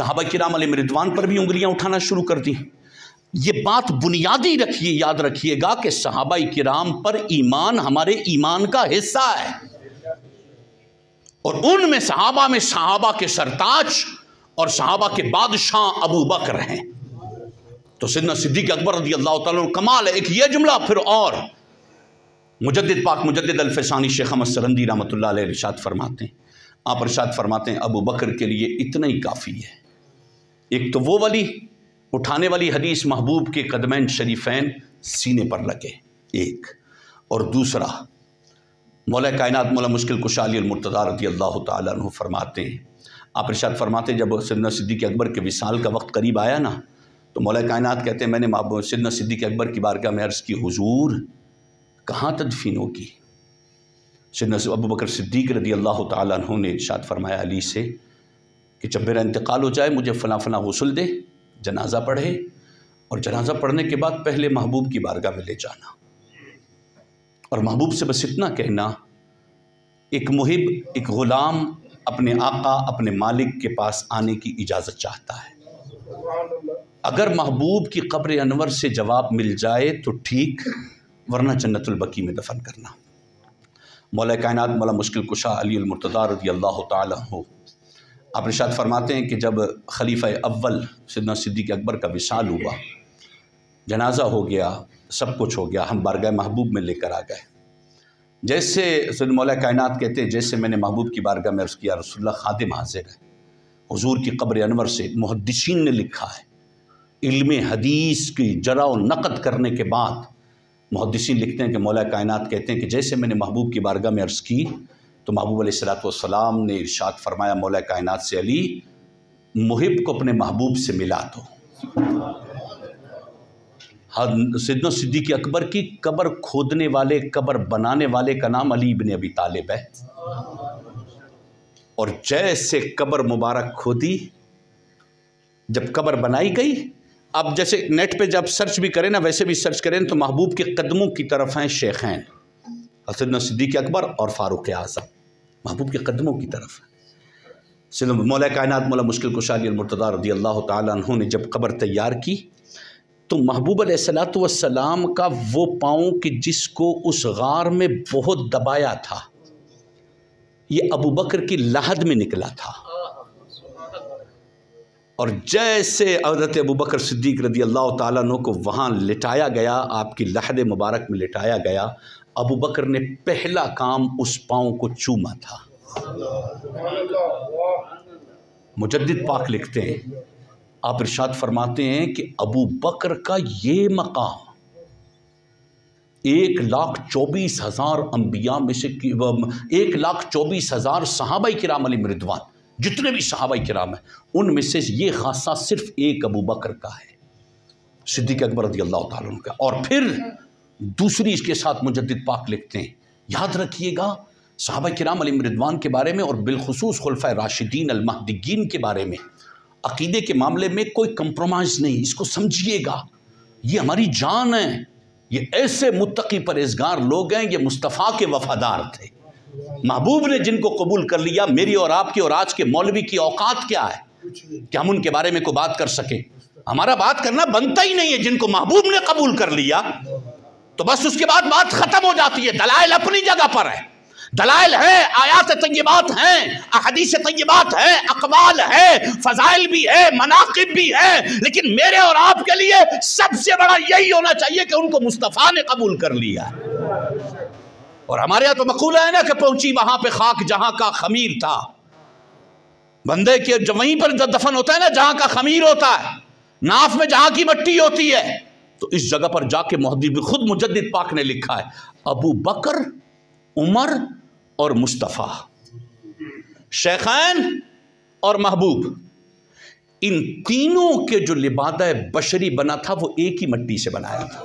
صحابہ کرام علیہ رضوان پر بھی انگلیاں اٹھانا شروع کر دی۔ یہ بات بنیادی رکھیے، یاد رکھیے گا کہ صحابہ کرام پر ایمان ہمارے ایمان کا حصہ ہے، اور ان میں صحابہ کے سرتاج اور صحابہ کے بادشاہ ابو بکر ہیں۔ تو سیدنا صدیق اکبر رضی اللہ تعالیٰ عنہ کمال ہے۔ ایک یہ جملہ، پھر اور مجدد پاک مجدد الفسانی شیخ احمد سرندی رحمۃ اللہ علیہ ارشاد فرماتے ہیں، آپ ارشاد فرماتے ہیں ابو بکر کے لیے اتنا ہی کافی ہے۔ ایک تو وہ والی اٹھانے والی حدیث محبوب کے قدمین شریفین سینے پر لگے، ایک، اور دوسرا مولا کائنات مولا مشکل کشا علی المرتضیٰ رضی اللہ تعالیٰ عنہ فرماتے ہیں، آپ ارشاد فرماتے ہیں جب سیدنا صدیق اکبر کے وصال کا وقت قریب آیا نا، تو مولا کائنات کہتے ہیں میں نے سیدنا صدیق اکبر کی بارگاہ میں عرض کی حضور کہاں تدفین ہوگی؟ سیدنا ابو بکر صدیق رضی اللہ تعالیٰ عنہ نے ارشاد فرمایا علی سے کہ جب میرا انتقال ہو جائے مجھے فلاں فلاں غسل دے، جنازہ پڑھے، اور جنازہ پڑھنے کے بعد پہلے محبوب کی بارگاہ میں لے جانا، اور محبوب سے بس اتنا کہنا، ایک محب، ایک غلام اپنے آقا اپنے مالک کے پاس آنے کی اجازت چاہتا ہے، اگر محبوب کی قبر انور سے جواب مل جائے تو ٹھیک، ورنہ جنت البقیع میں دفن کرنا۔ مولا کائنات مولا مشکل کشا علی المرتضیٰ رضی اللہ تعالیٰ عنہ آپ ارشاد فرماتے ہیں کہ جب خلیفہ اول سیدنا صدیق اکبر کا وصال ہوا، جنازہ ہو گیا، سب کچھ ہو گیا، ہم بارگاہ محبوب میں لے کر آ گئے۔ جیسے سیدنا مولا کائنات کہتے ہیں جیسے میں نے محبوب کی بارگاہ میں عرض کیا رسول اللہ خادم حاضر ہے، حضور کی قبر انور سے محدثین نے لکھا ہے، علم حدیث کی جرا و نقد کرنے کے بعد محدثین لکھتے ہیں کہ مولا کائنات کہتے ہیں کہ جیسے میں نے محبوب کی بارگاہ میں عرض کی تو محبوب علیہ الصلوۃ والسلام نے ارشاد فرمایا مولا کائنات سے علی محب کو اپنے محبوب سے ملا دو۔ سیدنا صدیق اکبر کی قبر کھودنے والے، قبر بنانے والے کا نام علی بن ابی طالب ہے، اور جیسے قبر مبارک کھودی، جب قبر بنائی گئی، اب جیسے نیٹ پہ جب سرچ بھی کریں نا ویسے بھی سرچ کریں تو محبوب کے قدموں کی طرف ہیں شیخین سیدنا صدیق اکبر اور فاروق اعظم، محبوب کے قدموں کی طرف ہیں۔ سیدنا مولا کائنات مولا مشکل کشا علی المرتضیٰ رضی اللہ تعالیٰ عنہ نے جب قبر تیار کی تو محبوب علیہ الصلوۃ والسلام کا وہ پاؤں کہ جس کو اس غار میں بہت دبایا تھا، یہ ابو بکر کی لحد میں نکلا تھا، اور جیسے حضرت ابو بکر صدیق رضی اللہ تعالیٰ عنہ کو وہاں لٹایا گیا، آپ کی لحد مبارک میں لٹایا گیا، ابو بکر نے پہلا کام اس پاؤں کو چوما تھا۔ مجدد پاک لکھتے ہیں، آپ ارشاد فرماتے ہیں کہ ابو بکر کا یہ مقام 1,24,000 انبیاء میں سے 1,24,000 صحابہ کرام علیہ رضوان، جتنے بھی صحابہ کرام ہیں ان میں سے یہ خاصہ صرف ایک ابو بکر کا ہے، صدیق اکبر رضی اللہ تعالیٰ عنہ کا۔ اور پھر دوسری اس کے ساتھ مجدد پاک لکھتے ہیں، یاد رکھیے گا صحابہ کرام علیہ رضوان کے بارے میں اور بالخصوص خلفائے راشدین المہدیین کے بارے میں عقیدے کے معاملے میں کوئی کمپرومائز نہیں، اس کو سمجھیے گا، یہ ہماری جان ہے، یہ ایسے متقی پرہیزگار لوگ ہیں، یہ مصطفیٰ کے وفادار تھے، محبوب نے جن کو قبول کر لیا۔ میری اور آپ کی اور آج کے مولوی کی اوقات کیا ہے کہ ہم ان کے بارے میں کوئی بات کر سکیں؟ ہمارا بات کرنا بنتا ہی نہیں ہے، جن کو محبوب نے قبول کر لیا تو بس اس کے بعد بات ختم ہو جاتی ہے۔ دلائل اپنی جگہ پر ہے، دلائل ہیں، آیات طیبات ہیں، احادیث طیبات ہیں، اقوال ہے، فضائل بھی ہے، مناقب بھی ہے، لیکن میرے اور آپ کے لیے سب سے بڑا یہی ہونا چاہیے کہ ان کو مصطفیٰ نے قبول کر لیا۔ اور ہمارے یہاں تو مقولہ ہے نا کہ پہنچی وہاں پہ خاک جہاں کا خمیر تھا، بندے کے جو وہیں پر دفن ہوتا ہے نا جہاں کا خمیر ہوتا ہے، ناف میں جہاں کی مٹی ہوتی ہے، تو اس جگہ پر جا کے خود مجدد پاک نے لکھا ہے ابو بکر، عمر اور مصطفیٰ، شیخین اور محبوب، ان تینوں کے جو لبادہ بشری بنا تھا وہ ایک ہی مٹی سے بنایا تھا،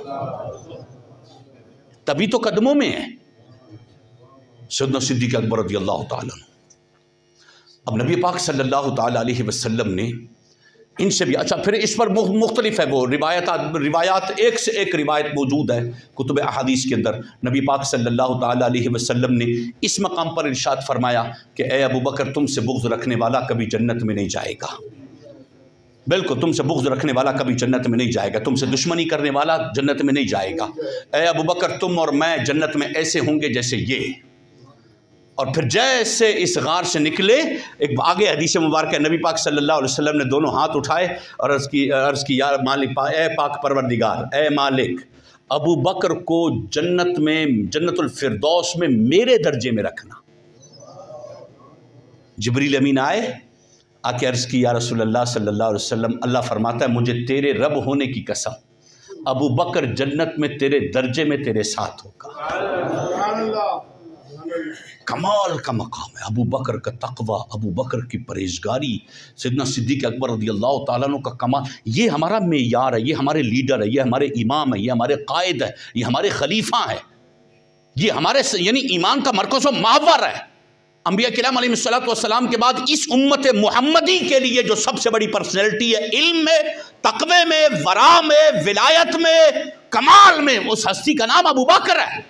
تبھی تو قدموں میں ہے سیدنا صدیق اکبر رضی اللہ تعالیٰ عنہ۔ اب نبی پاک صلی اللہ تعالیٰ علیہ وسلم نے ان سے بھی اچھا پھر اس پر مختلف ہے وہ روایات، ایک سے ایک روایت موجود ہے کتب احادیث کے اندر۔ نبی پاک صلی اللہ تعالیٰ علیہ وسلم نے اس مقام پر ارشاد فرمایا کہ اے ابو بکر تم سے بغض رکھنے والا کبھی جنت میں نہیں جائے گا، بالکل تم سے بغض رکھنے والا کبھی جنت میں نہیں جائے گا، تم سے دشمنی کرنے والا جنت میں نہیں جائے گا۔ اے ابو بکر تم اور میں جنت میں ایسے ہوں گے جیسے یہ۔ اور پھر جیسے اس غار سے نکلے، ایک آگے حدیث مبارکہ نبی پاک صلی اللہ علیہ وسلم نے دونوں ہاتھ اٹھائے اور عرض کی یا مالک، اے پاک پروردگار، اے مالک، ابو بکر کو جنت میں، جنت الفردوس میں میرے درجے میں رکھنا۔ جبریل امین آئے، آ کے عرض کی یا رسول اللہ صلی اللہ علیہ وسلم، اللہ فرماتا ہے مجھے تیرے رب ہونے کی قسم، ابو بکر جنت میں تیرے درجے میں تیرے ساتھ ہوگا۔ کمال کا مقام ہے ابو بکر کا تقوی، ابو بکر کی پرہیزگاری، سیدنا صدیق اکبر رضی اللہ تعالیٰ عنہ کا کمال۔ یہ ہمارا معیار ہے، یہ ہمارے لیڈر ہے، یہ ہمارے امام ہے، یہ ہمارے قائد ہے، یہ ہمارے خلیفہ ہیں، یہ ہمارے یعنی ایمان کا مرکز و محور ہے۔ انبیاء کرام علیہ السلام کے بعد اس امت محمدی کے لیے جو سب سے بڑی پرسنالٹی ہے، علم میں، تقوی میں، ورع میں، ولایت میں، کمال میں، اس ہستی کا نام ابو بکر ہے۔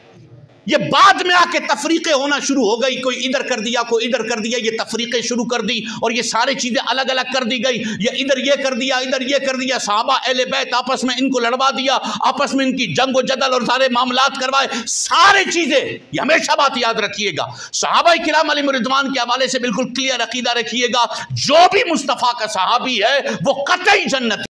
یہ بعد میں آ کے تفریقیں ہونا شروع ہو گئی، کوئی ادھر کر دیا، کوئی ادھر کر دیا، یہ تفریقیں شروع کر دی اور یہ سارے چیزیں الگ الگ کر دی گئی، یہ ادھر یہ کر دیا، ادھر یہ کر دیا، صحابہ اہل بیت آپس میں ان کو لڑوا دیا، آپس میں ان کی جنگ و جدل اور سارے معاملات کروائے، سارے چیزیں۔ یہ ہمیشہ بات یاد رکھیے گا، صحابہ کرام علیہم رضوان کے حوالے سے بالکل کلیئر عقیدہ رکھیے گا، جو بھی مصطفیٰ کا صحابی ہے وہ قطعی جنت